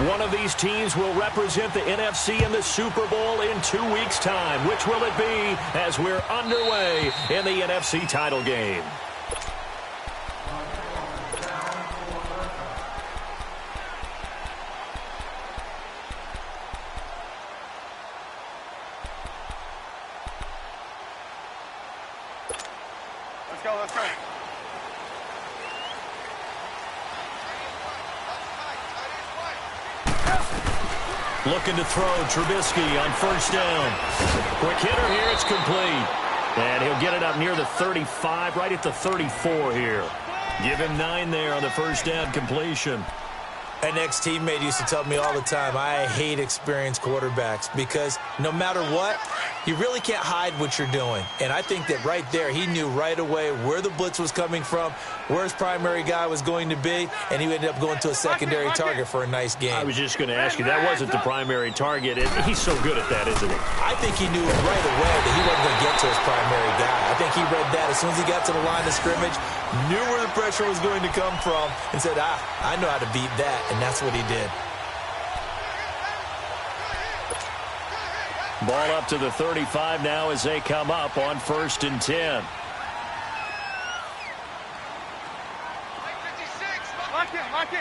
One of these teams will represent the NFC in the Super Bowl in 2 weeks' time. Which will it be as we're underway in the NFC title game? Let's go, let's go. Looking to throw, Trubisky on first down. Quick hitter here, it's complete. And he'll get it up near the 35, right at the 34 here. Give him 9 there on the first down completion. An ex-teammate used to tell me all the time, I hate experienced quarterbacks because no matter what, you really can't hide what you're doing. And I think that right there, he knew right away where the blitz was coming from, where his primary guy was going to be, and he ended up going to a secondary target for a nice game. I was just going to ask you, that wasn't the primary target. He's so good at that, isn't he? I think he knew right away that he wasn't going to get to his primary guy. I think he read that as soon as he got to the line of scrimmage, knew where the pressure was going to come from, and said, I know how to beat that, and that's what he did. Ball up to the 35 now as they come up on 1st and 10. Lock in, lock in.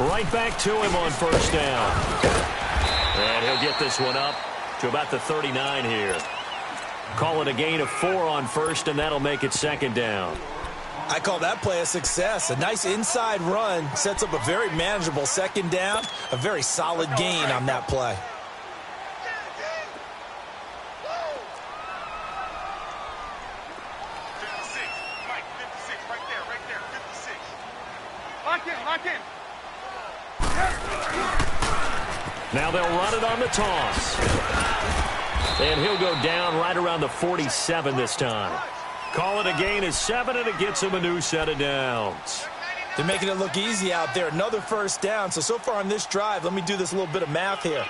Right back to him on first down. And he'll get this one up to about the 39 here. Call it a gain of 4 on first, and that'll make it 2nd down. I call that play a success. A nice inside run sets up a very manageable 2nd down, a very solid gain on that play. Lock in. Now they'll run it on the toss. And he'll go down right around the 47 this time. Call it a gain of 7, and it gets him a new set of downs. They're making it look easy out there. Another first down. So far on this drive, let me do this little bit of math here.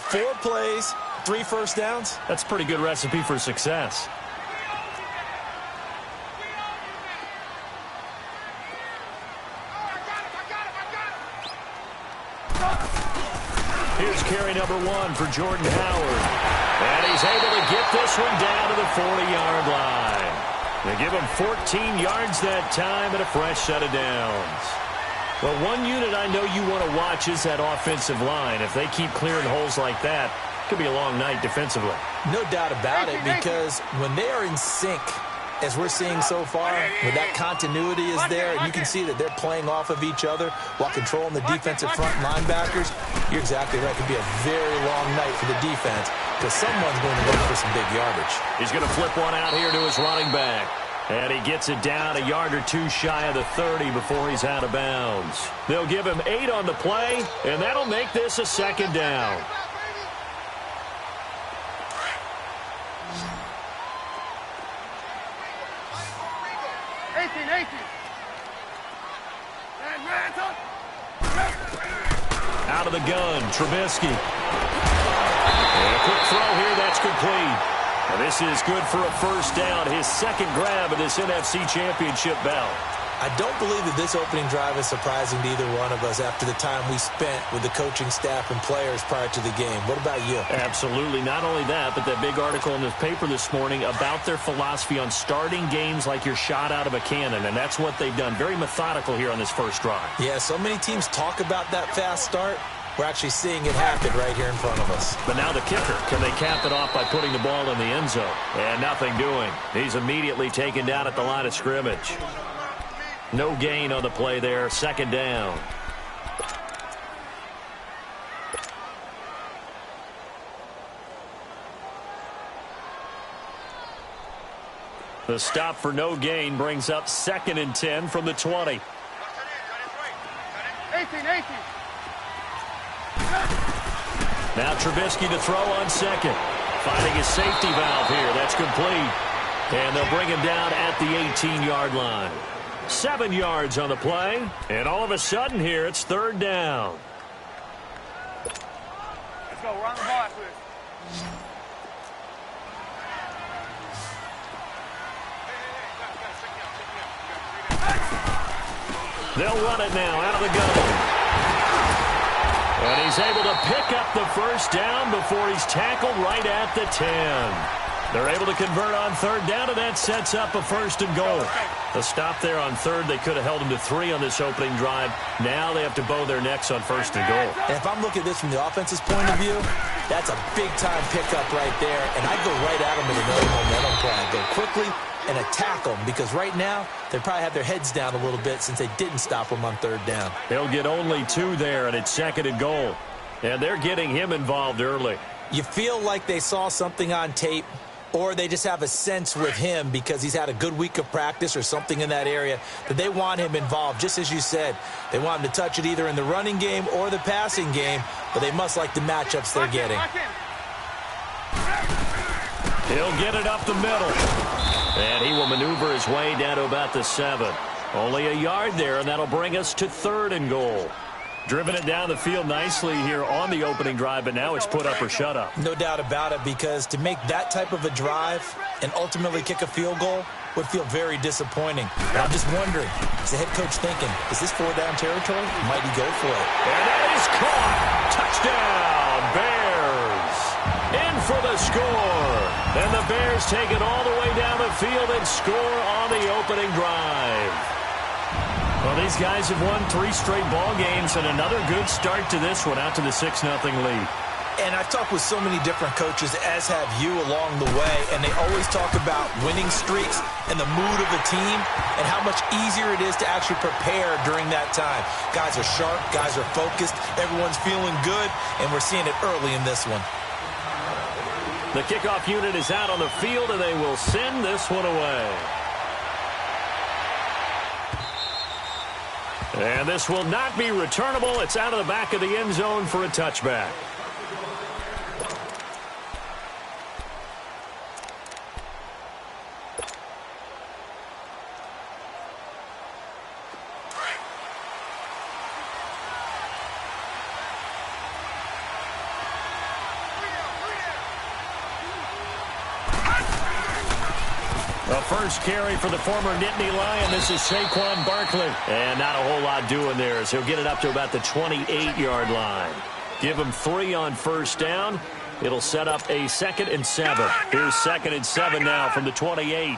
4 plays, 3 first downs. That's a pretty good recipe for success. Here's carry number 1 for Jordan Howard. And he's able to get this one down to the 40-yard line. They give him 14 yards that time and a fresh set of downs. Well, one unit I know you want to watch is that offensive line. If they keep clearing holes like that, it could be a long night defensively. No doubt about it, because when they are in sync, as we're seeing so far, where that continuity is there, and you can see that they're playing off of each other while controlling the defensive front linebackers, you're exactly right. It could be a very long night for the defense because someone's going to look for some big yardage. He's going to flip one out here to his running back. And he gets it down a yard or 2 shy of the 30 before he's out of bounds. They'll give him 8 on the play, and that'll make this a 2nd down. Out of the gun, Trubisky. And a quick throw here, that's complete. And this is good for a first down, his 2nd grab of this NFC Championship belt. I don't believe that this opening drive is surprising to either one of us after the time we spent with the coaching staff and players prior to the game. What about you? Absolutely. Not only that, but that big article in the paper this morning about their philosophy on starting games like you're shot out of a cannon, and that's what they've done. Very methodical here on this first drive. Yeah, so many teams talk about that fast start. We're actually seeing it happen right here in front of us. But now the kicker. Can they cap it off by putting the ball in the end zone? And nothing doing. He's immediately taken down at the line of scrimmage. No gain on the play there. 2nd down. The stop for no gain brings up 2nd and 10 from the 20. 18. Now Trubisky to throw on 2nd. Finding a safety valve here. That's complete. And they'll bring him down at the 18-yard line. 7 yards on the play. And all of a sudden here, it's 3rd down. Let's go. We're on the ball after this. They'll run it now out of the gun. And he's able to pick up the first down before he's tackled right at the 10. They're able to convert on third down, and that sets up a first and goal. The stop there on third, they could have held him to 3 on this opening drive. Now they have to bow their necks on first and goal. And if I'm looking at this from the offense's point of view, that's a big-time pickup right there. And I'd go right at him with another momentum play. I'd go quickly and attack them, because right now they probably have their heads down a little bit since they didn't stop him on third down. They'll get only 2 there, and it's second and goal. And they're getting him involved early. You feel like they saw something on tape, or they just have a sense with him because he's had a good week of practice or something in that area that they want him involved. Just as you said, they want him to touch it either in the running game or the passing game, but they must like the matchups they're getting. He'll get it up the middle. And he will maneuver his way down to about the 7. Only a yard there, and that'll bring us to third and goal. Driven it down the field nicely here on the opening drive, but now it's put up or shut up. No doubt about it, because to make that type of a drive and ultimately kick a field goal would feel very disappointing. And I'm just wondering, is the head coach thinking, is this 4-down territory? Might he go for it? And that is caught. Touchdown, Bears. In for the score. And the Bears take it all the way down the field and score on the opening drive. Well, these guys have won 3 straight ball games, and another good start to this one, out to the 6-0 lead. And I've talked with so many different coaches, as have you, along the way, and they always talk about winning streaks and the mood of a team and how much easier it is to actually prepare during that time. Guys are sharp, guys are focused, everyone's feeling good, and we're seeing it early in this one. The kickoff unit is out on the field, and they will send this one away. And this will not be returnable. It's out of the back of the end zone for a touchback. The first carry for the former Nittany Lion. This is Saquon Barkley. And not a whole lot doing there, as he'll get it up to about the 28-yard line. Give him 3 on first down. It'll set up a 2nd and 7. Here's 2nd and 7 now from the 28.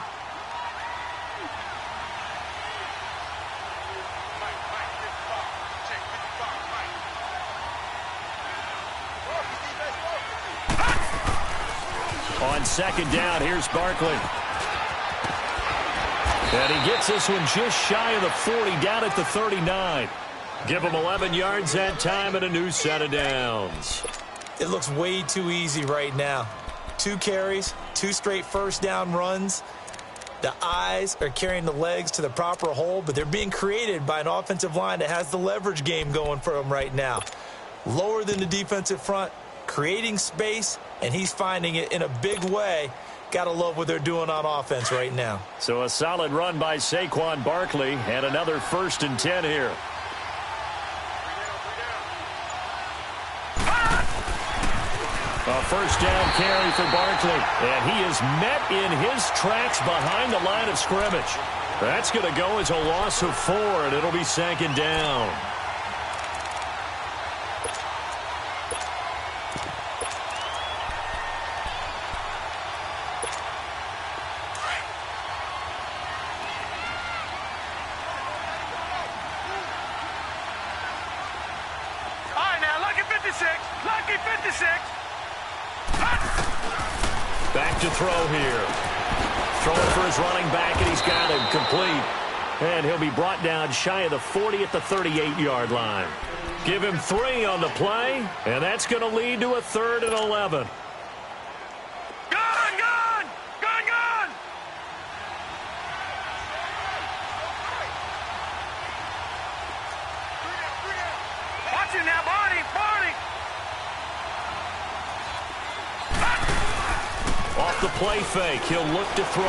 On 2nd down, here's Barkley. And he gets this one just shy of the 40, down at the 39. Give him 11 yards that time and a new set of downs. It looks way too easy right now. 2 carries, 2 straight first down runs. The eyes are carrying the legs to the proper hole, but they're being created by an offensive line that has the leverage game going for them right now. Lower than the defensive front, creating space, and he's finding it in a big way. Gotta love what they're doing on offense right now. So a solid run by Saquon Barkley, and another 1st and 10 here. A first down carry for Barkley, and he is met in his tracks behind the line of scrimmage. That's going to go as a loss of 4, and it'll be 2nd down. Back to throw here. Throwing for his running back, and he's got him complete. And he'll be brought down shy of the 40 at the 38-yard line. Give him 3 on the play, and that's going to lead to a 3rd and 11. Gun! Gun! Gun! Gun! Watch it now, Barney! Barney! Off the play fake, he'll look to throw.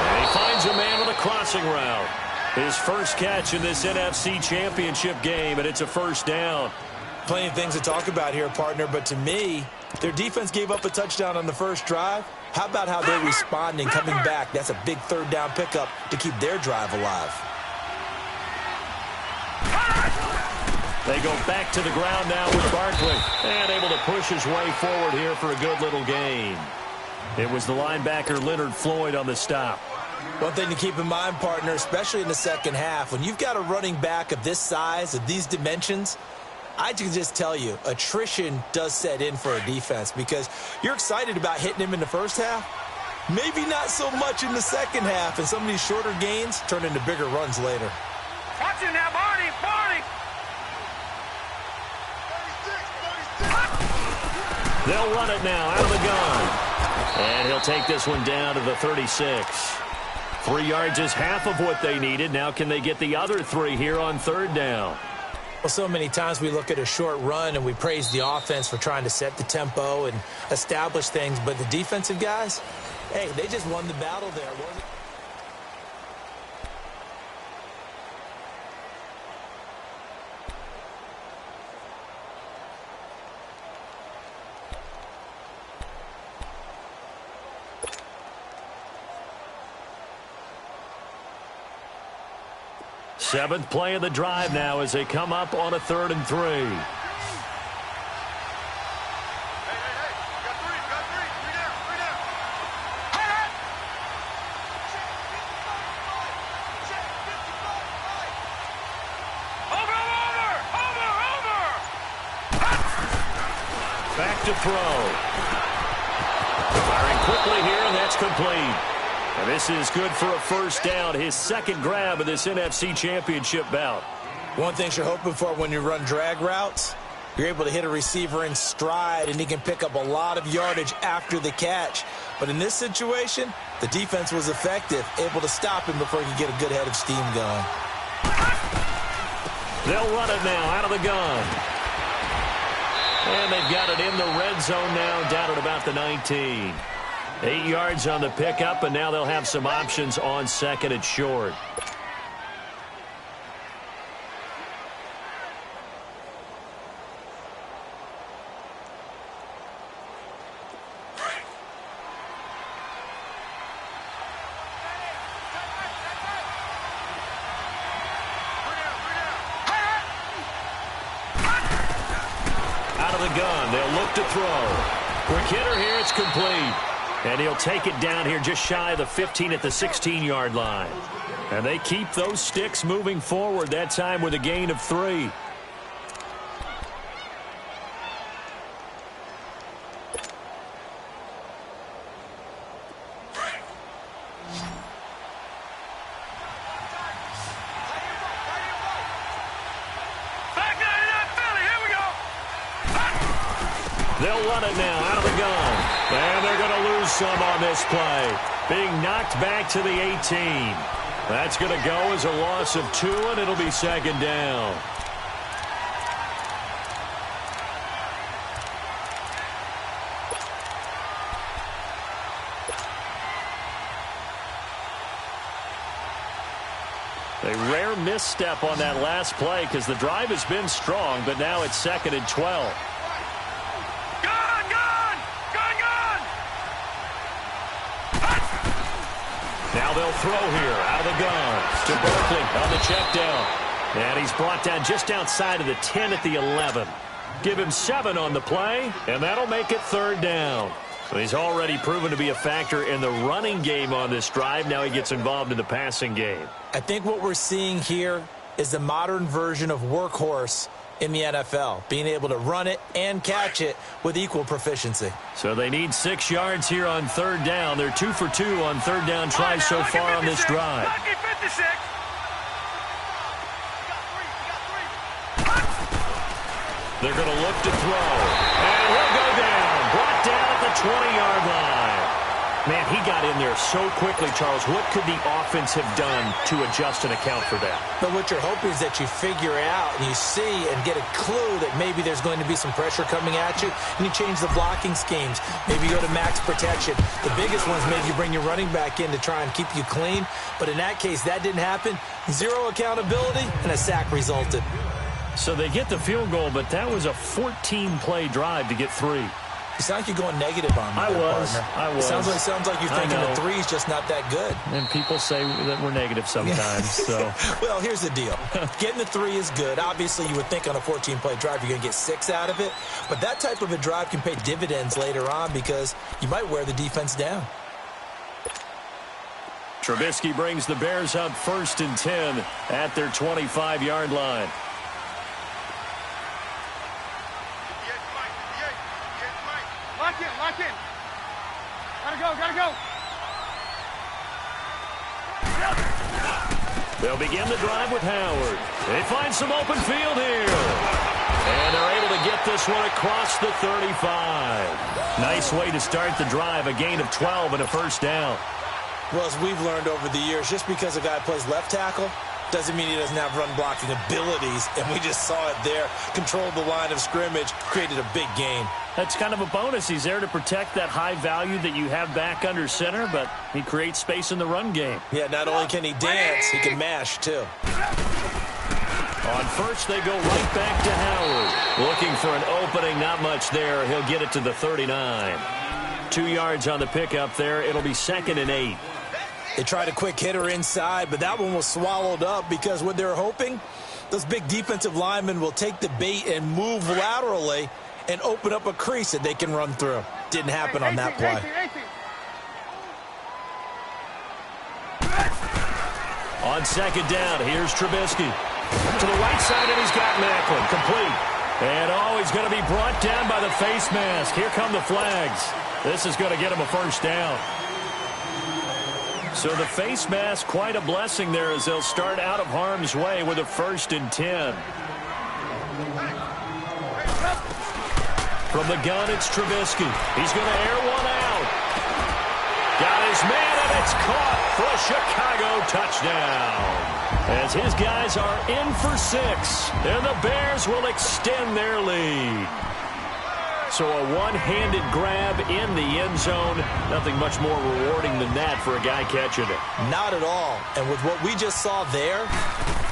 And he finds a man with a crossing route. His first catch in this NFC Championship game, and it's a first down. Plenty of things to talk about here, partner, but to me, their defense gave up a touchdown on the first drive. How about how they're responding, coming back? That's a big 3rd down pickup to keep their drive alive. They go back to the ground now with Barkley. And able to push his way forward here for a good little gain. It was the linebacker Leonard Floyd on the stop. One thing to keep in mind, partner, especially in the second half, when you've got a running back of this size, of these dimensions, I can just tell you, attrition does set in for a defense because you're excited about hitting him in the first half. Maybe not so much in the second half, and some of these shorter gains turn into bigger runs later. Watch him now, Barney! Barney! They'll run it now out of the gun. And he'll take this one down to the 36. 3 yards is half of what they needed. Now can they get the other 3 here on third down? Well, so many times we look at a short run and we praise the offense for trying to set the tempo and establish things, but the defensive guys, hey, they just won the battle there, wasn't it? Seventh play of the drive now as they come up on a 3rd and 3. Hey, got three down. Hey! Over! Back to throw. Firing quickly here, and that's complete. And this is good for a first down, his second grab of this NFC Championship bout. One thing you're hoping for when you run drag routes, you're able to hit a receiver in stride, and he can pick up a lot of yardage after the catch. But in this situation, the defense was effective, able to stop him before he could get a good head of steam going. They'll run it now out of the gun. And they've got it in the red zone now, down at about the 19. 8 yards on the pickup, and now they'll have some options on second and short. Out of the gun, they'll look to throw. Quick hitter here, it's complete. And he'll take it down here just shy of the 15 at the 16-yard line. And they keep those sticks moving forward, that time with a gain of 3. They'll run it now out of the gun. And they're going to lose some on this play. Being knocked back to the 18. That's going to go as a loss of 2, and it'll be second down. A rare misstep on that last play because the drive has been strong, but now it's 2nd and 12. Now they'll throw here out of the gun to Barkley on the check down. And he's brought down just outside of the 10 at the 11. Give him 7 on the play, and that'll make it 3rd down. So he's already proven to be a factor in the running game on this drive. Now he gets involved in the passing game. I think what we're seeing here is the modern version of workhorse in the NFL, being able to run it and catch it with equal proficiency. So they need 6 yards here on 3rd down. They're 2 for 2 on 3rd down tries so far on this drive. They're going to look to throw. And he'll go down. Brought down at the 20-yard line. Man, he got in there so quickly, Charles. What could the offense have done to adjust and account for that? But what you're hoping is that you figure out and you see and get a clue that maybe there's going to be some pressure coming at you, and you change the blocking schemes. Maybe you go to max protection. The biggest ones, maybe you bring your running back in to try and keep you clean. But in that case, that didn't happen. 0 accountability, and a sack resulted. So they get the field goal, but that was a 14-play drive to get 3. You sound like you're going negative on me, partner. I was. Sounds like you're thinking the three's just not that good. And people say that we're negative sometimes. So, well, here's the deal. Getting the three is good. Obviously, you would think on a 14-play drive you're going to get 6 out of it. But that type of a drive can pay dividends later on because you might wear the defense down. Trubisky brings the Bears up 1st and 10 at their 25-yard line. Lock in. Gotta go. They'll begin the drive with Howard. They find some open field here. And they're able to get this one across the 35. Nice way to start the drive, a gain of 12 and a first down. Well, as we've learned over the years, just because a guy plays left tackle doesn't mean he doesn't have run blocking abilities, and we just saw it there. Controlled the line of scrimmage, created a big gain. That's kind of a bonus. He's there to protect that high value that you have back under center, but he creates space in the run game. Yeah, not only can he dance, he can mash, too. On first, they go right back to Howard. Looking for an opening, not much there. He'll get it to the 39. 2 yards on the pickup there. It'll be 2nd and 8. They tried a quick hitter inside, but that one was swallowed up because what they're hoping, those big defensive linemen will take the bait and move laterally and open up a crease that they can run through. Didn't happen on that play. On 2nd down, here's Trubisky. To the right side, and he's got Macklin. Complete. And he's going to be brought down by the face mask. Here come the flags. This is going to get him a first down. So the face mask, quite a blessing there as they'll start out of harm's way with a 1st and 10. From the gun, it's Trubisky. He's going to air one out. Got his man, and it's caught for a Chicago touchdown. As his guys are in for 6, and the Bears will extend their lead. So a one-handed grab in the end zone. Nothing much more rewarding than that for a guy catching it. Not at all. And with what we just saw there,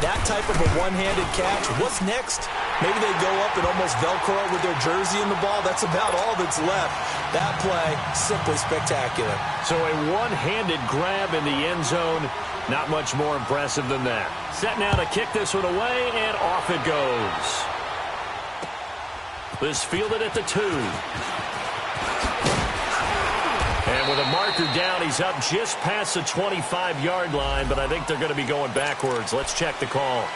that type of a one-handed catch, what's next? Maybe they go up and almost Velcro with their jersey in the ball. That's about all that's left. That play, simply spectacular. So a one-handed grab in the end zone. Not much more impressive than that. Set now to kick this one away, and off it goes. This fielded at the 2. And with a marker down, he's up just past the 25-yard line, but I think they're going to be going backwards. Let's check the call.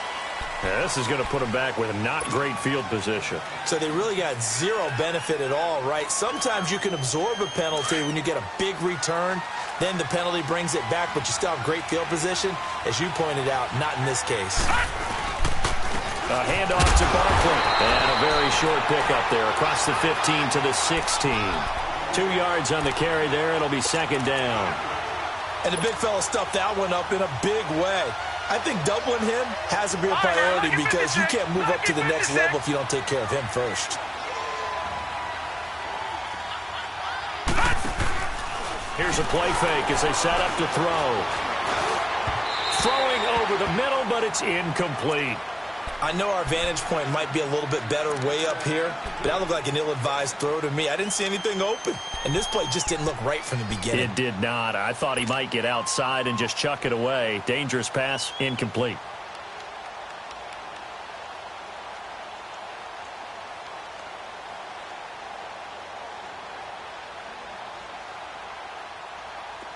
Yeah, this is going to put him back with a not great field position. So they really got zero benefit at all, right? Sometimes you can absorb a penalty when you get a big return. Then the penalty brings it back, but you still have great field position. As you pointed out, not in this case. A handoff to Barkley. And a very short pickup there across the 15 to the 16. 2 yards on the carry there. It'll be 2nd down. And the big fella stuffed that one up in a big way. I think doubling him has to be a priority because you can't move up to the next level if you don't take care of him first. Here's a play fake as they set up to throw. Throwing over the middle, but it's incomplete. I know our vantage point might be a little bit better way up here, but that looked like an ill-advised throw to me. I didn't see anything open, and this play just didn't look right from the beginning. It did not. I thought he might get outside and just chuck it away. Dangerous pass, incomplete.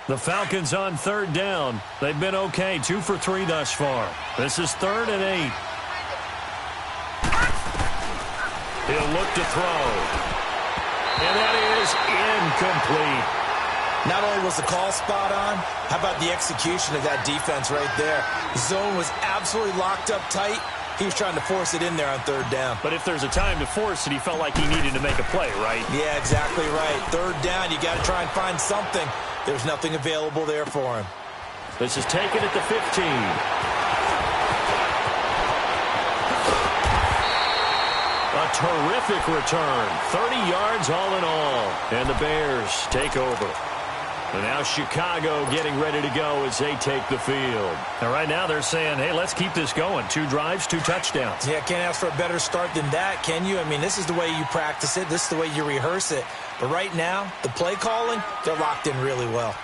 The Falcons on 3rd down. They've been okay, 2 for 3 thus far. This is 3rd and 8. He'll look to throw. And that is incomplete. Not only was the call spot on, how about the execution of that defense right there? The zone was absolutely locked up tight. He was trying to force it in there on 3rd down. But if there's a time to force it, he felt like he needed to make a play, right? Yeah, exactly right. 3rd down, you got to try and find something. There's nothing available there for him. This is taken at the 15. A terrific return. 30 yards all in all. And the Bears take over. And now Chicago getting ready to go as they take the field. And right now they're saying, hey, let's keep this going. 2 drives, 2 touchdowns. Yeah, can't ask for a better start than that, can you? I mean, this is the way you practice it. This is the way you rehearse it. But right now, the play calling, they're locked in really well.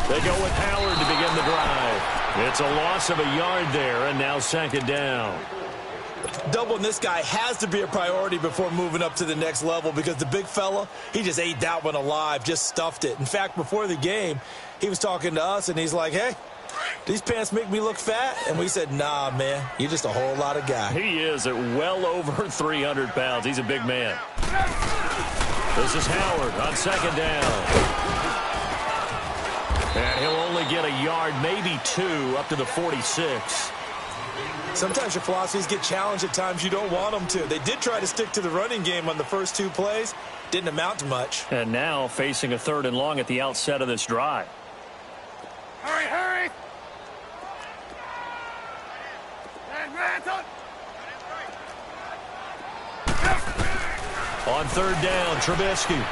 They go with Howard to begin the drive. It's a loss of a yard there, and now 2nd down. Doubling this guy has to be a priority before moving up to the next level because the big fella, he just ate that one alive, just stuffed it. In fact, before the game, he was talking to us, and he's like, hey, these pants make me look fat? And we said, nah, man, you're just a whole lot of guy. He is at well over 300 pounds. He's a big man. This is Howard on 2nd down. And he'll only get a yard, maybe 2, up to the 46. Sometimes your philosophies get challenged at times you don't want them to. They did try to stick to the running game on the first 2 plays. Didn't amount to much. And now facing a 3rd and long at the outset of this drive. Hurry, hurry! On 3rd down, Trubisky.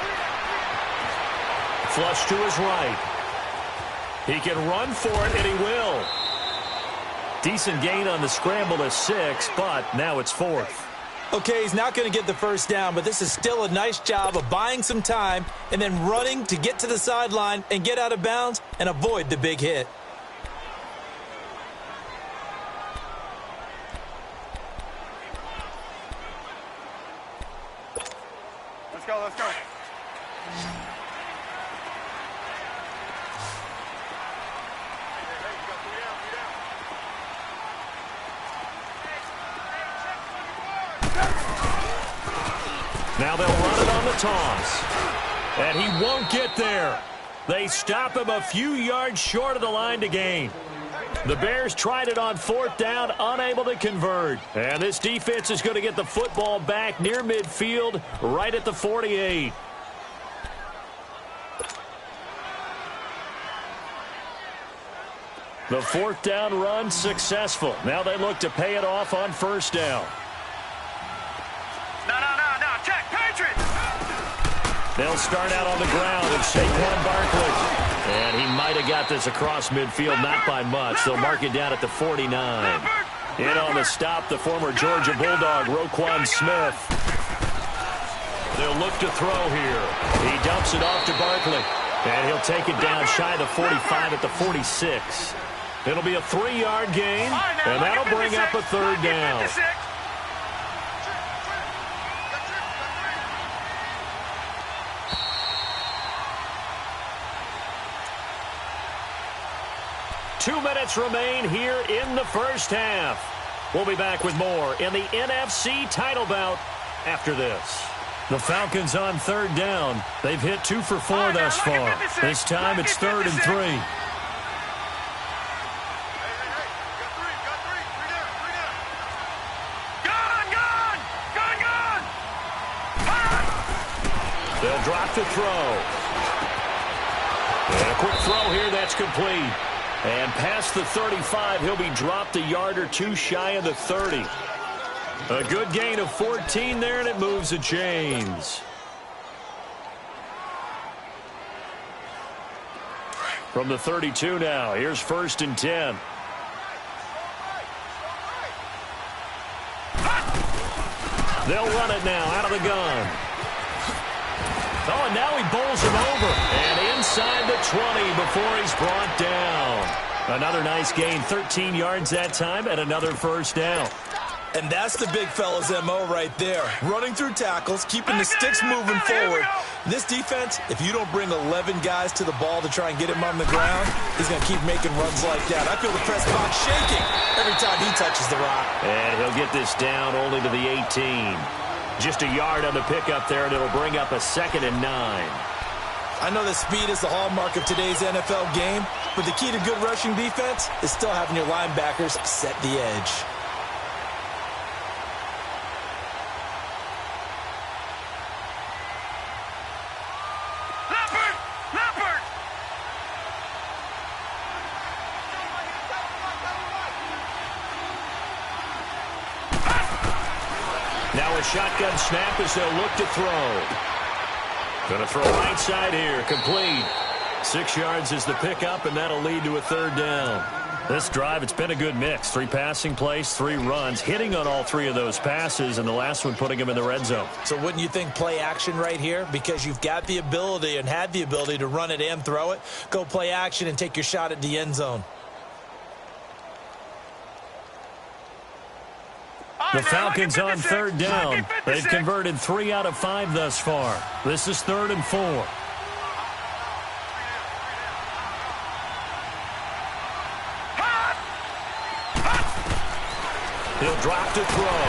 Flush to his right. He can run for it, and he will. Decent gain on the scramble to 6, but now it's 4th. Okay, he's not going to get the first down, but this is still a nice job of buying some time and then running to get to the sideline and get out of bounds and avoid the big hit. Let's go, let's go. Now they'll run it on the toss. And he won't get there. They stop him a few yards short of the line to gain. The Bears tried it on 4th down, unable to convert. And this defense is going to get the football back near midfield, right at the 48. The 4th down run successful. Now they look to pay it off on 1st down. No, check, Patriots! They'll start out on the ground and Saquon Barkley. And he might have got this across midfield, not by much. They'll mark it down at the 49. In on the stop, the former Georgia Bulldog, Roquan Smith. They'll look to throw here. He dumps it off to Barkley. And he'll take it down shy of the 45 at the 46. It'll be a 3-yard gain, and that'll bring up a 3rd down. Two minutes remain here in the first half. We'll be back with more in the NFC title bout after this. The Falcons on 3rd down. They've hit 2 for 4 thus far. This time it's 3rd and 3. They'll drop the throw. And a quick throw here, that's complete. And past the 35, he'll be dropped a yard or 2 shy of the 30. A good gain of 14 there, and it moves the chains. From the 32 now, here's 1st and 10. They'll run it now out of the gun. Oh, and now he bowls him over. And inside the 20 before he's brought down. Another nice gain, 13 yards that time, and another 1st down. And that's the big fella's MO right there. Running through tackles, keeping the sticks moving forward. This defense, if you don't bring 11 guys to the ball to try and get him on the ground, he's going to keep making runs like that. I feel the press box shaking every time he touches the rock. And he'll get this down only to the 18. Just a yard on the pickup there, and it'll bring up a 2nd and 9. I know that speed is the hallmark of today's NFL game, but the key to good rushing defense is still having your linebackers set the edge. Now a shotgun snap as they'll look to throw. Going to throw right side here. Complete. 6 yards is the pickup, and that'll lead to a third down. This drive, it's been a good mix. 3 passing plays, 3 runs, hitting on all 3 of those passes, and the last one putting him in the red zone. So wouldn't you think play action right here? Because you've got the ability and had the ability to run it and throw it. Go play action and take your shot at the end zone. The Falcons on third down. They've converted 3 out of 5 thus far. This is 3rd and 4. He'll drop to throw.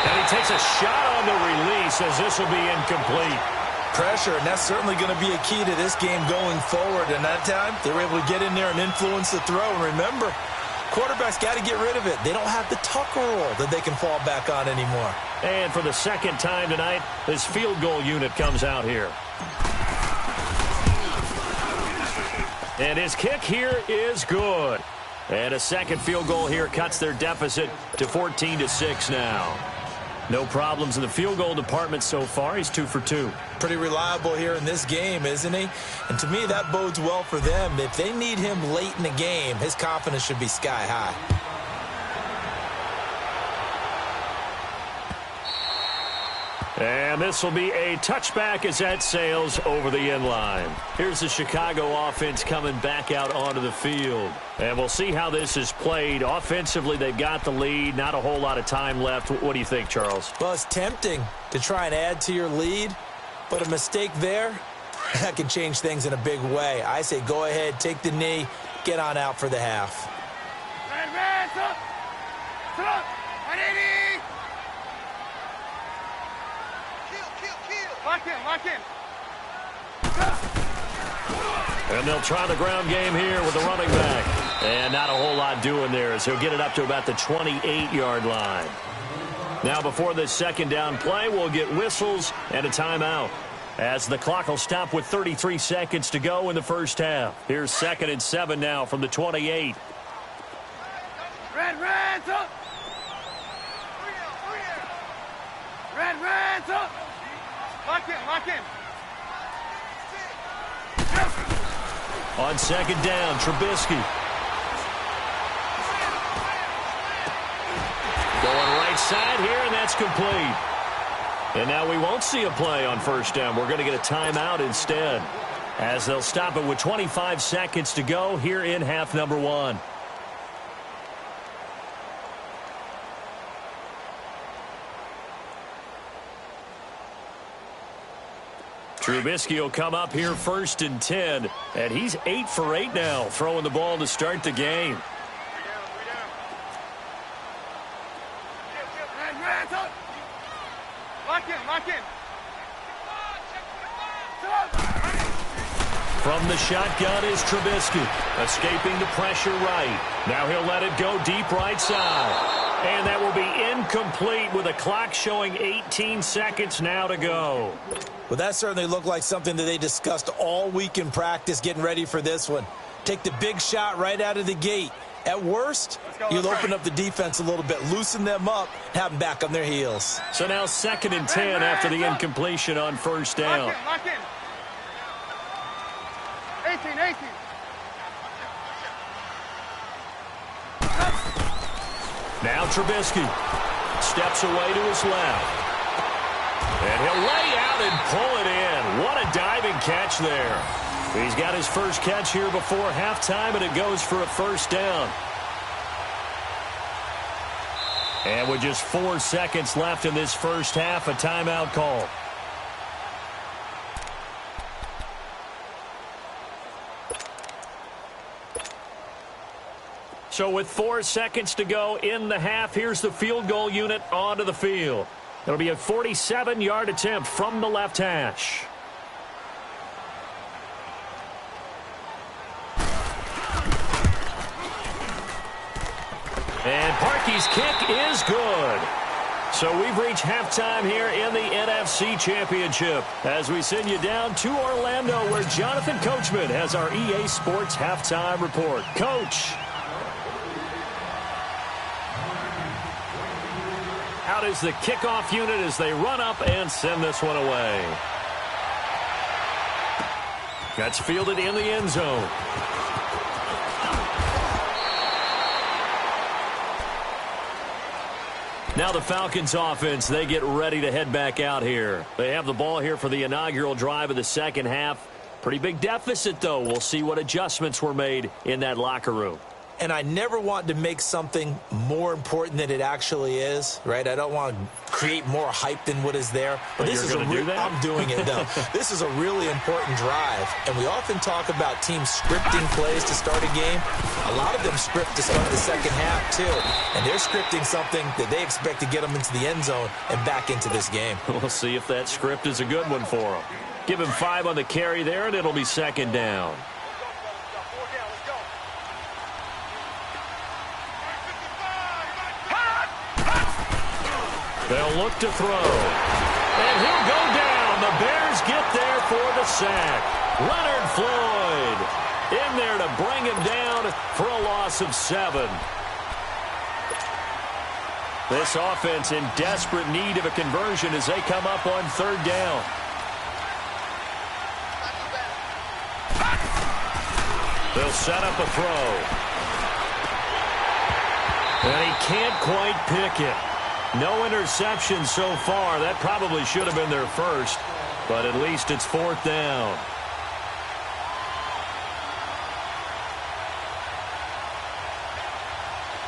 And he takes a shot on the release as this will be incomplete. Pressure, and that's certainly going to be a key to this game going forward. And that time, they were able to get in there and influence the throw. And remember, quarterbacks got to get rid of it. They don't have the Tucker rule that they can fall back on anymore. And for the second time tonight, this field goal unit comes out here. And his kick here is good. And a second field goal here cuts their deficit to 14-6 now. No problems in the field goal department so far. He's 2 for 2. Pretty reliable here in this game, isn't he? And to me, that bodes well for them. If they need him late in the game, his confidence should be sky high. And this will be a touchback as that sails over the end line. Here's the Chicago offense coming back out onto the field. And we'll see how this is played. Offensively, they've got the lead. Not a whole lot of time left. What do you think, Charles? Well, it's tempting to try and add to your lead, but a mistake there, that can change things in a big way. I say go ahead, take the knee, get on out for the half. Lock in. And they'll try the ground game here with the running back. And not a whole lot doing there as he'll get it up to about the 28-yard line. Now before this second down play, we'll get whistles and a timeout, as the clock will stop with 33 seconds to go in the first half. Here's 2nd and 7 now from the 28. Red, up. Red, up. Lock in. On second down, Trubisky. Going right side here, and that's complete. And now we won't see a play on first down. We're going to get a timeout instead, as they'll stop it with 25 seconds to go here in half number 1. Trubisky will come up here 1st and 10, and he's 8 for 8 now, throwing the ball to start the game. Lock in. From the shotgun is Trubisky, escaping the pressure right. Now he'll let it go deep right side. And that will be incomplete with a clock showing 18 seconds now to go. Well, that certainly looked like something that they discussed all week in practice getting ready for this one. Take the big shot right out of the gate. At worst, you'll open up the defense a little bit, loosen them up, have them back on their heels. So now 2nd and 10 after the incompletion on first down. Lock in. 18. Now Trubisky steps away to his left. And he'll lay out and pull it in. What a diving catch there. He's got his first catch here before halftime, and it goes for a first down. And with just 4 seconds left in this first half, a timeout call. So with 4 seconds to go in the half, here's the field goal unit onto the field. It'll be a 47-yard attempt from the left hash. And Parkey's kick is good. So we've reached halftime here in the NFC Championship as we send you down to Orlando, where Jonathan Coachman has our EA Sports halftime report. Coach. Out is the kickoff unit as they run up and send this one away. That's fielded in the end zone. Now the Falcons offense, they get ready to head back out here. They have the ball here for the inaugural drive of the second half. Pretty big deficit, though. We'll see what adjustments were made in that locker room. And I never want to make something more important than it actually is, right? I don't want to create more hype than what is there. But this is I'm doing it, though. This is a really important drive. And we often talk about teams scripting plays to start a game. A lot of them script to start the second half, too. And they're scripting something that they expect to get them into the end zone and back into this game. We'll see if that script is a good one for them. Give him 5 on the carry there, and it'll be second down. They'll look to throw. And he'll go down. The Bears get there for the sack. Leonard Floyd in there to bring him down for a loss of 7. This offense in desperate need of a conversion as they come up on third down. They'll set up a throw. And he can't quite pick it. No interception so far. That probably should have been their first, but at least it's fourth down.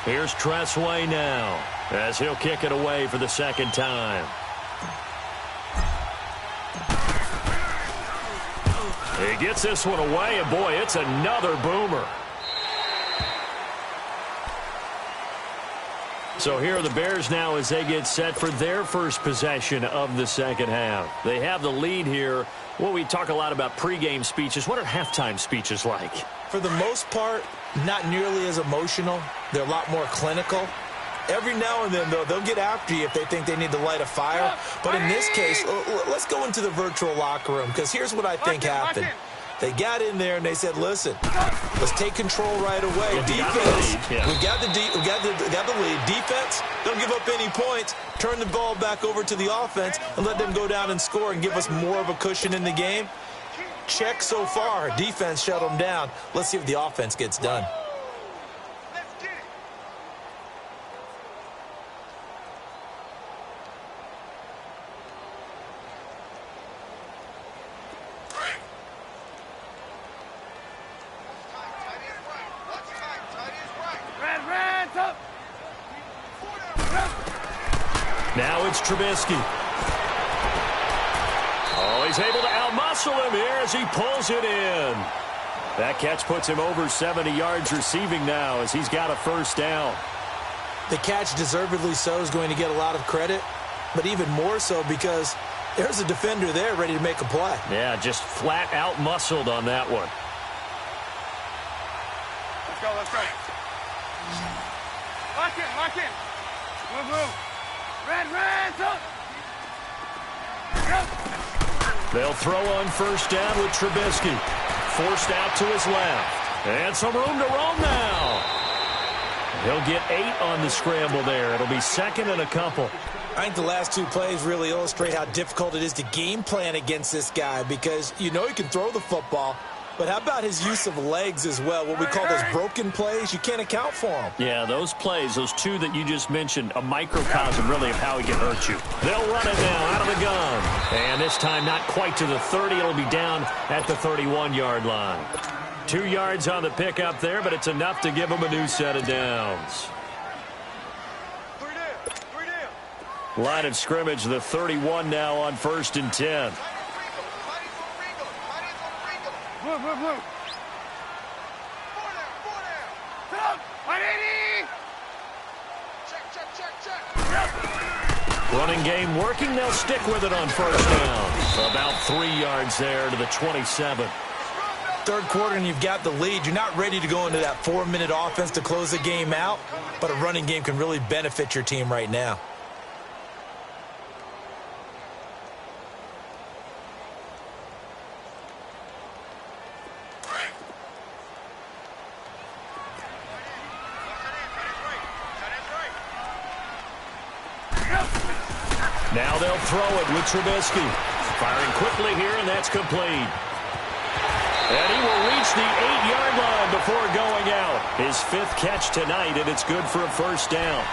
Here's Tressway now as he'll kick it away for the second time. He gets this one away, and boy, it's another boomer. So here are the Bears now as they get set for their first possession of the second half. They have the lead here. Well, we talk a lot about pregame speeches. What are halftime speeches like? For the most part, not nearly as emotional. They're a lot more clinical. Every now and then, though, they'll get after you if they think they need to light a fire. But in this case, let's go into the virtual locker room, because here's what I think happened. They got in there and they said, listen, let's take control right away. Defense, we got the lead. Defense, don't give up any points. Turn the ball back over to the offense and let them go down and score and give us more of a cushion in the game. Check so far. Defense shut them down. Let's see if the offense gets done. Now it's Trubisky. Oh, he's able to outmuscle him here as he pulls it in. That catch puts him over 70 yards receiving now as he's got a first down. The catch, deservedly so, is going to get a lot of credit, but even more so because there's a defender there ready to make a play. Yeah, just flat out muscled on that one. Let's go, let's go. Lock in, lock in. Move, move. Red, up. They'll throw on first down with Trubisky. Forced out to his left. And some room to roam now. He'll get 8 on the scramble there. It'll be second and a couple. I think the last 2 plays really illustrate how difficult it is to game plan against this guy, because you know he can throw the football, but how about his use of legs as well? What we call those broken plays, you can't account for them. Yeah, those plays, those 2 that you just mentioned, a microcosm really of how he can hurt you. They'll run it now out of the gun. And this time not quite to the 30. It'll be down at the 31-yard line. 2 yards on the pickup there, but it's enough to give him a new set of downs. Line of scrimmage, the 31 now on 1st and 10. Move. 4 down. 180. Check. Running game working. They'll stick with it on first down. About 3 yards there to the 27. Third quarter and you've got the lead. You're not ready to go into that 4-minute offense to close the game out, but a running game can really benefit your team right now. Now they'll throw it with Trubisky. Firing quickly here, and that's complete. And he will reach the 8-yard line before going out. His 5th catch tonight, and it's good for a first down.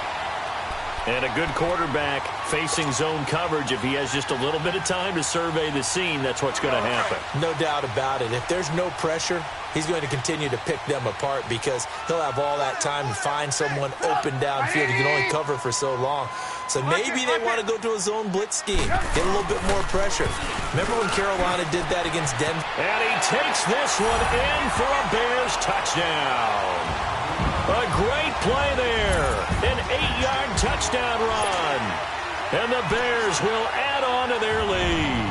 And a good quarterback facing zone coverage, if he has just a little bit of time to survey the scene, that's what's going to happen. No doubt about it. If there's no pressure, he's going to continue to pick them apart because he'll have all that time to find someone open downfield. He can only cover for so long. So maybe they want to go to a zone blitz scheme, get a little bit more pressure. Remember when Carolina did that against Denver? And he takes this one in for a Bears touchdown. A great play there. An 8-yard touchdown run. And the Bears will add on to their lead.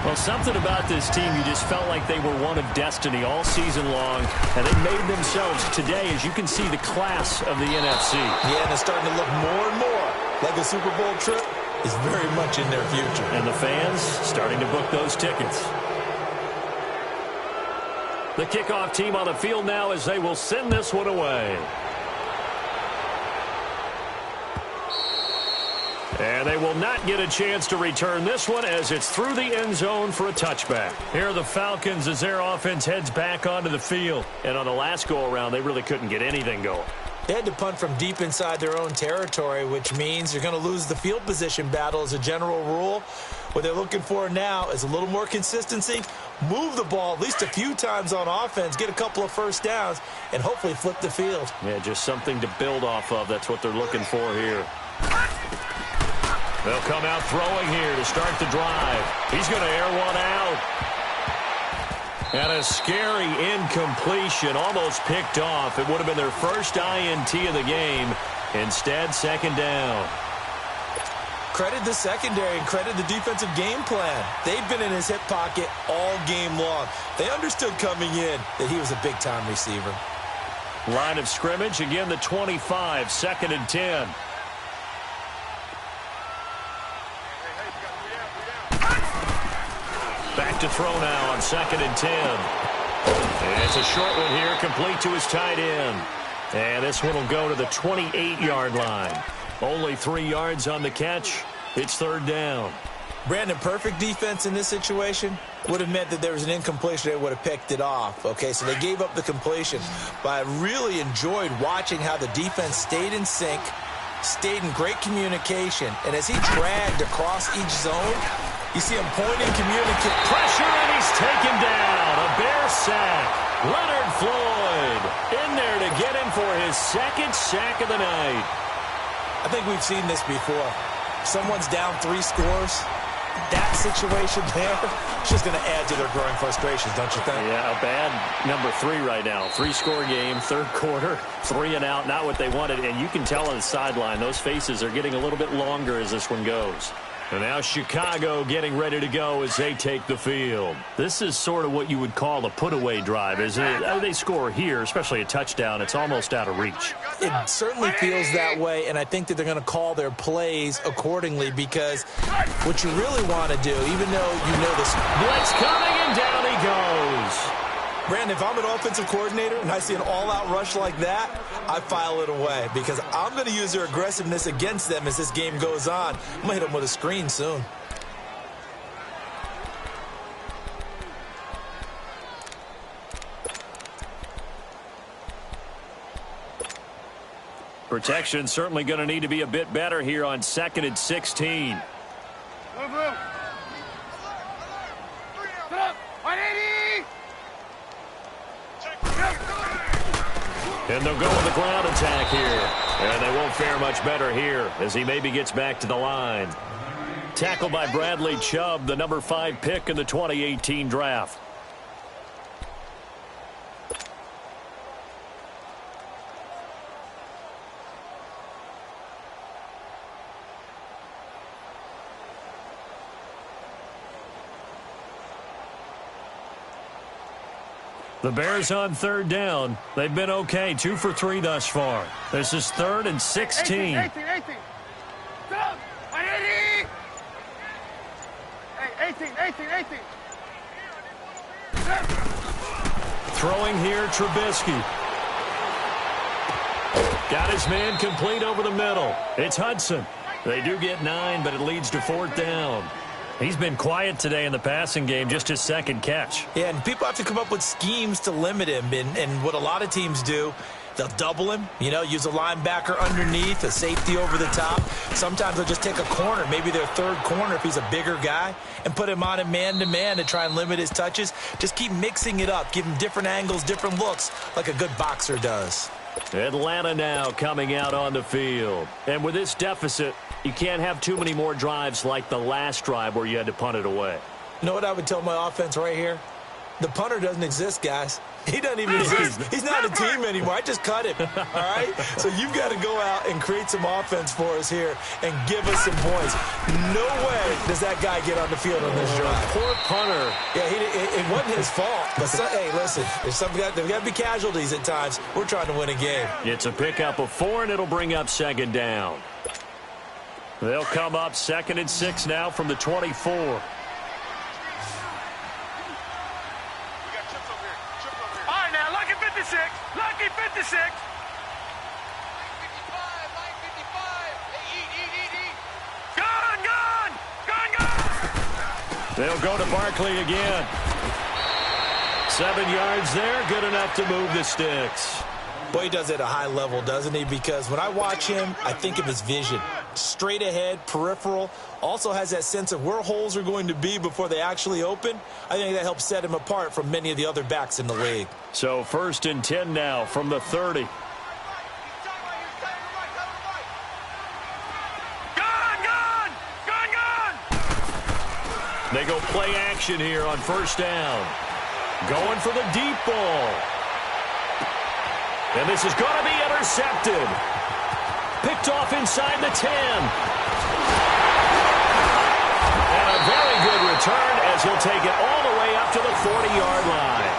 Well, something about this team, you just felt like they were one of destiny all season long, and they made themselves today, as you can see, the class of the NFC. Yeah, and it's starting to look more and more like a Super Bowl trip is very much in their future. And the fans starting to book those tickets. The kickoff team on the field now as they will send this one away. And they will not get a chance to return this one as it's through the end zone for a touchback. Here are the Falcons as their offense heads back onto the field. And on the last go-around, they really couldn't get anything going. They had to punt from deep inside their own territory, which means you're going to lose the field position battle as a general rule. What they're looking for now is a little more consistency, move the ball at least a few times on offense, get a couple of first downs, and hopefully flip the field. Yeah, just something to build off of. That's what they're looking for here. They'll come out throwing here to start the drive. He's going to air one out. And a scary incompletion, almost picked off. It would have been their first INT of the game. Instead, second down. Credit the secondary and credit the defensive game plan. They've been in his hip pocket all game long. They understood coming in that he was a big-time receiver. Line of scrimmage, again the 25, 2nd and 10. Back to throw now on 2nd and 10. And it's a short one here, complete to his tight end. And this one will go to the 28-yard line. Only 3 yards on the catch. It's 3rd down. Brandon, perfect defense in this situation would have meant that there was an incompletion. They would have picked it off. Okay, so they gave up the completion. But I really enjoyed watching how the defense stayed in sync, stayed in great communication. And as he dragged across each zone, you see him pointing, communicating. Pressure, and he's taken down. A Bear sack. Leonard Floyd in there to get him for his 2nd sack of the night. I think we've seen this before. Someone's down 3 scores. That situation there is just going to add to their growing frustrations, don't you think? Yeah, a bad number 3 right now. 3-score game, 3rd quarter, 3 and out, not what they wanted. And you can tell on the sideline, those faces are getting a little bit longer as this one goes. And now Chicago getting ready to go as they take the field. This is sort of what you would call a put-away drive, isn't it? They score here, especially a touchdown. It's almost out of reach. It certainly feels that way, and I think that they're going to call their plays accordingly because what you really want to do, even though you know this. Blitz coming, and down he goes. Brandon, if I'm an offensive coordinator and I see an all-out rush like that, I file it away because I'm going to use their aggressiveness against them as this game goes on. I'm going to hit them with a screen soon. Protection certainly going to need to be a bit better here on 2nd and 16. Move, move. Sit up. 180. And they'll go with the ground attack here. And they won't fare much better here as he maybe gets back to the line. Tackled by Bradley Chubb, the number 5 pick in the 2018 draft. The Bears on 3rd down. They've been okay, 2 for 3 thus far. This is 3rd and 16. 18. Sit up. 180. Hey, 18. Throwing here, Trubisky. Got his man complete over the middle. It's Hudson. They do get 9, but it leads to 4th down. He's been quiet today in the passing game, just his second catch. Yeah, and people have to come up with schemes to limit him. And what a lot of teams do, they'll double him, use a linebacker underneath, a safety over the top. Sometimes they'll just take a corner, maybe their third corner if he's a bigger guy, and put him on a man-to-man to try and limit his touches. Just keep mixing it up, give him different angles, different looks, like a good boxer does. Atlanta now coming out on the field. And with this deficit, you can't have too many more drives like the last drive where you had to punt it away. You know what I would tell my offense right here? The punter doesn't exist, guys. He doesn't even exist. He's not a team anymore. I just cut him, all right? So you've got to go out and create some offense for us here and give us some points. No way does that guy get on the field on this drive. Poor punter. Yeah, it wasn't his fault. But, hey, listen, there's got to be casualties at times. We're trying to win a game. It's a pickup of 4, and it'll bring up second down. They'll come up 2nd and 6 now from the 24. Lucky 56. Line 55. Eat. They'll go to Barkley again. 7 yards there, good enough to move the sticks. Boy, he does it at a high level, doesn't he? Because when I watch him, I think of his vision. Straight ahead, peripheral. Also has that sense of where holes are going to be before they actually open. I think that helps set him apart from many of the other backs in the league. So 1st and 10 now from the 30. They go play action here on 1st down. Going for the deep ball. And this is going to be intercepted. Picked off inside the 10. And a very good return as he'll take it all the way up to the 40-yard line.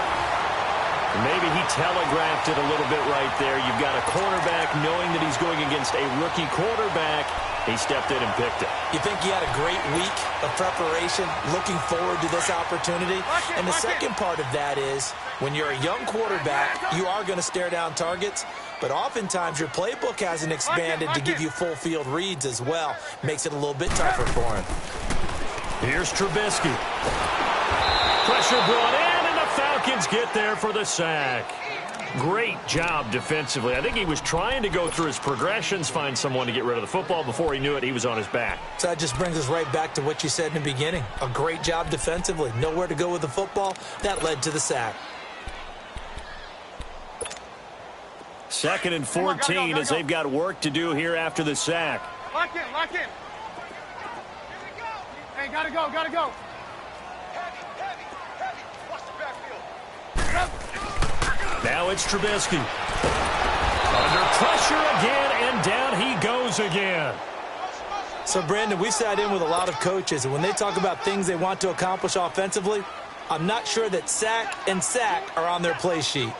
Maybe he telegraphed it a little bit right there. You've got a cornerback knowing that he's going against a rookie quarterback. He stepped in and picked it. You think he had a great week of preparation, looking forward to this opportunity? And the second part of that is, when you're a young quarterback, you are going to stare down targets, but oftentimes your playbook hasn't expanded to give you full field reads as well. Makes it a little bit tougher for him. Here's Trubisky. Pressure brought in, and the Falcons get there for the sack. Great job defensively. I think he was trying to go through his progressions, find someone to get rid of the football. Before he knew it, he was on his back. So that just brings us right back to what you said in the beginning. A great job defensively. Nowhere to go with the football. That led to the sack. 2nd and 14 as they've got work to do here after the sack. Lock in. Hey, gotta go. Heavy. Watch the backfield. Now it's Trubisky. Under pressure again, and down he goes again. So, Brandon, we've sat in with a lot of coaches, and when they talk about things they want to accomplish offensively, I'm not sure that sack and sack are on their play sheet.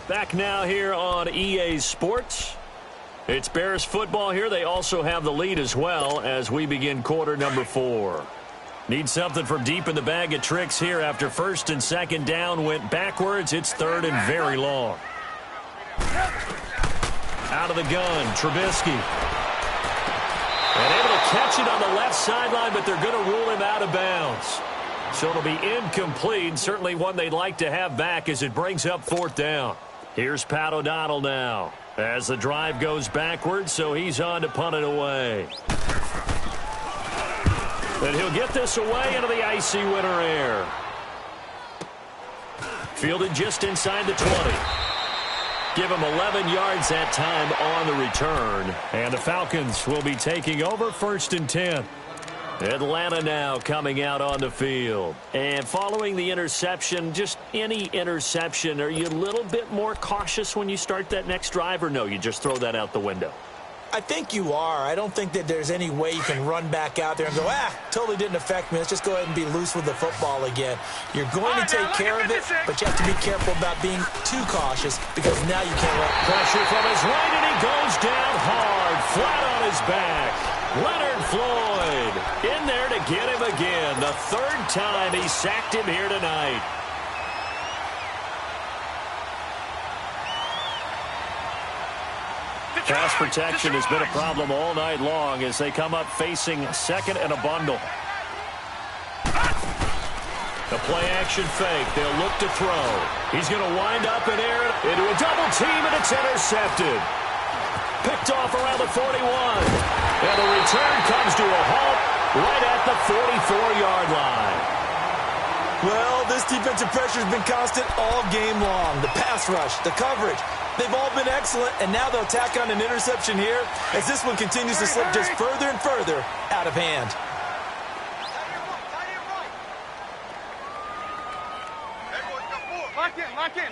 Back now here on EA Sports. It's Bears football here. They also have the lead as well as we begin quarter number 4. Need something from deep in the bag of tricks here after 1st and 2nd down went backwards. It's 3rd and very long. Out of the gun, Trubisky. And able to catch it on the left sideline, but they're going to rule him out of bounds. So it'll be incomplete. Certainly one they'd like to have back as it brings up 4th down. Here's Pat O'Donnell now as the drive goes backwards, so he's on to punt it away. And he'll get this away into the icy winter air. Fielded just inside the 20. Give him 11 yards that time on the return. And the Falcons will be taking over 1st and 10. Atlanta now coming out on the field. And following the interception, just any interception, are you a little bit more cautious when you start that next drive, or no, you just throw that out the window? I think you are. I don't think that there's any way you can run back out there and go, totally didn't affect me. Let's just go ahead and be loose with the football again. You're going to take care of it, but you have to be careful about being too cautious because now you can't let pressure from his right, and he goes down hard, flat on his back. Leonard Floyd in there to get him again. The third time he sacked him here tonight. Pass protection has been a problem all night long as they come up facing second and a bundle. The play-action fake. They'll look to throw. He's going to wind up in air into a double team, and it's intercepted. Picked off around the 41. And the return comes to a halt right at the 44-yard line. Well, this defensive pressure has been constant all game long. The pass rush, the coverage, they've all been excellent, and now they'll tack on an interception here as this one continues to slip just further and further out of hand. Lock in.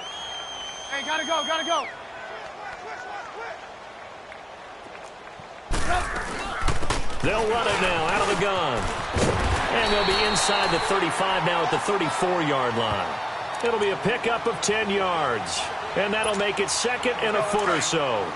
Hey, gotta go. They'll run it now out of the gun. And they'll be inside the 35 now at the 34-yard line. It'll be a pickup of 10 yards. And that'll make it second and a foot or so.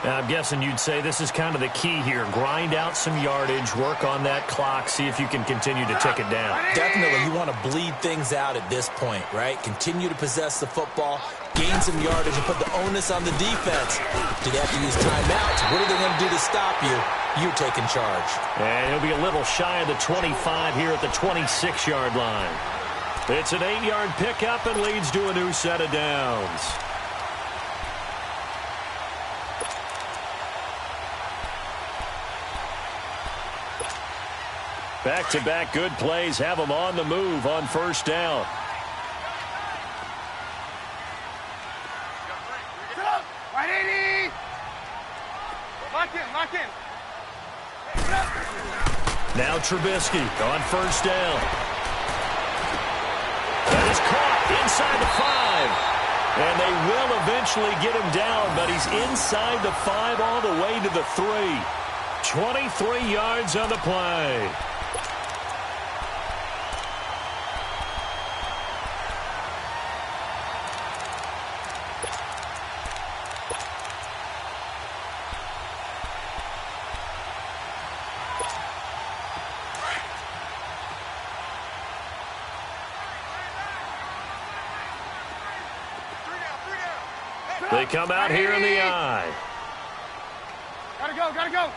Now, I'm guessing you'd say this is kind of the key here. Grind out some yardage, work on that clock, see if you can continue to tick it down. Definitely, you want to bleed things out at this point, right? Continue to possess the football, gain some yardage, and put the onus on the defense. Do they have to use timeouts? What are they going to do to stop you? You're taking charge. And he'll be a little shy of the 25 here at the 26-yard line. It's an 8-yard pickup and leads to a new set of downs. Back-to-back good plays have them on the move on first down. Right, 80. Lock in. Now Trubisky on first down. That is caught inside the 5. And they will eventually get him down, but he's inside the 5 all the way to the 3. 23 yards on the play. They come out here in the eye. Gotta go.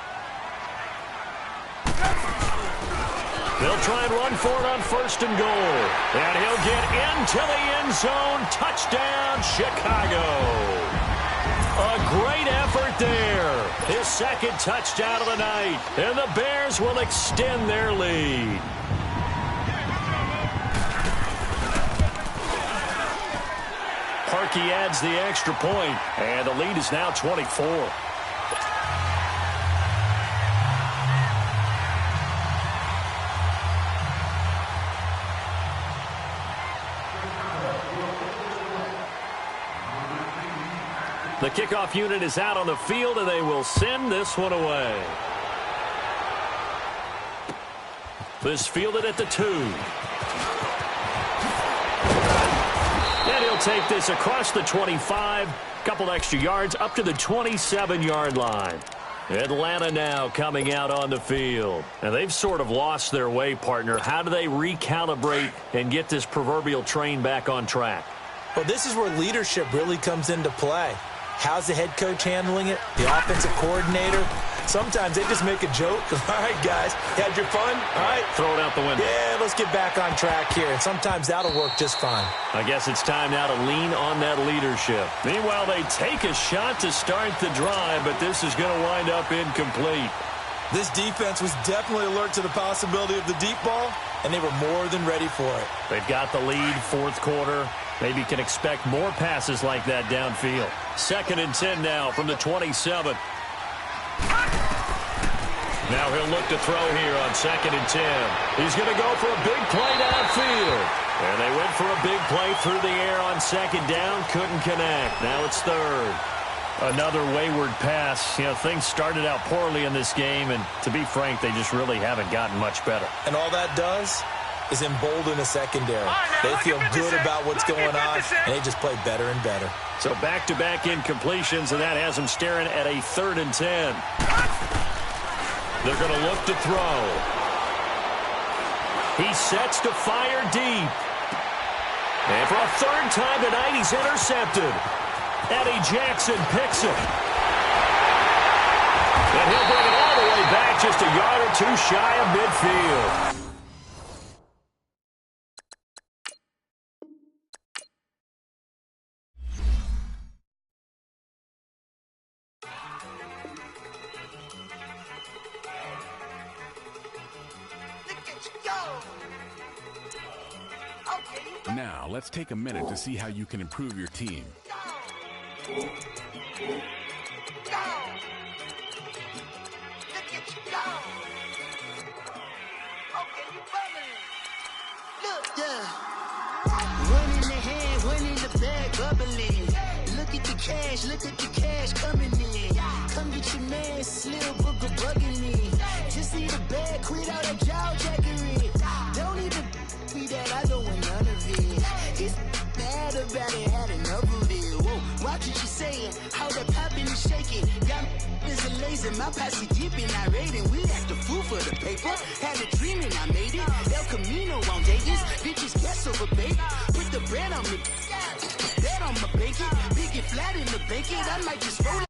They'll try and run for it on first and goal. And he'll get into the end zone. Touchdown, Chicago. A great effort there. His second touchdown of the night. And the Bears will extend their lead. Parkey adds the extra point, and the lead is now 24. The kickoff unit is out on the field, and they will send this one away. This fielded at the 2. And he'll take this across the 25, couple extra yards up to the 27-yard line. Atlanta now coming out on the field. And they've sort of lost their way, partner. How do they recalibrate and get this proverbial train back on track? Well, this is where leadership really comes into play. How's the head coach handling it? The offensive coordinator? Sometimes they just make a joke. All right, guys, had your fun? All right. Throw it out the window. Yeah, let's get back on track here. And sometimes that'll work just fine. I guess it's time now to lean on that leadership. Meanwhile, they take a shot to start the drive, but this is going to wind up incomplete. This defense was definitely alert to the possibility of the deep ball, and they were more than ready for it. They've got the lead, fourth quarter. Maybe can expect more passes like that downfield. 2nd and 10 now from the 27. Now he'll look to throw here on 2nd and 10. He's going to go for a big play downfield. And they went for a big play through the air on 2nd down. Couldn't connect. Now it's 3rd. Another wayward pass. You know, things started out poorly in this game, and to be frank, they just really haven't gotten much better. And all that does is embolden the secondary. They feel good about what's going on, and they just play better and better. So back-to-back incompletions, and that has them staring at a 3rd and 10. They're going to look to throw. He sets to fire deep. And for a 3rd time tonight, he's intercepted. Eddie Jackson picks it. And he'll bring it all the way back just a yard or two shy of midfield. Now, let's take a minute to see how you can improve your team. One in the hand, one in the bag, bubbling. Look at the cash coming in. Come get your man, Slim Booger bugging me. Just need a bag, quit all that jaw jackery. Don't even be that, I don't want none of it. He's mad about it, had enough of it. Whoa, watch what you saying, how that poppin' and shaking. Got is a laser, my posse deep and I raiding. We act the fool for the paper. Had a dream and I made it. El Camino on Vegas, bitches guess over bait. Put the bread on me, that on my bacon. Big and flat in the bacon, I might just roll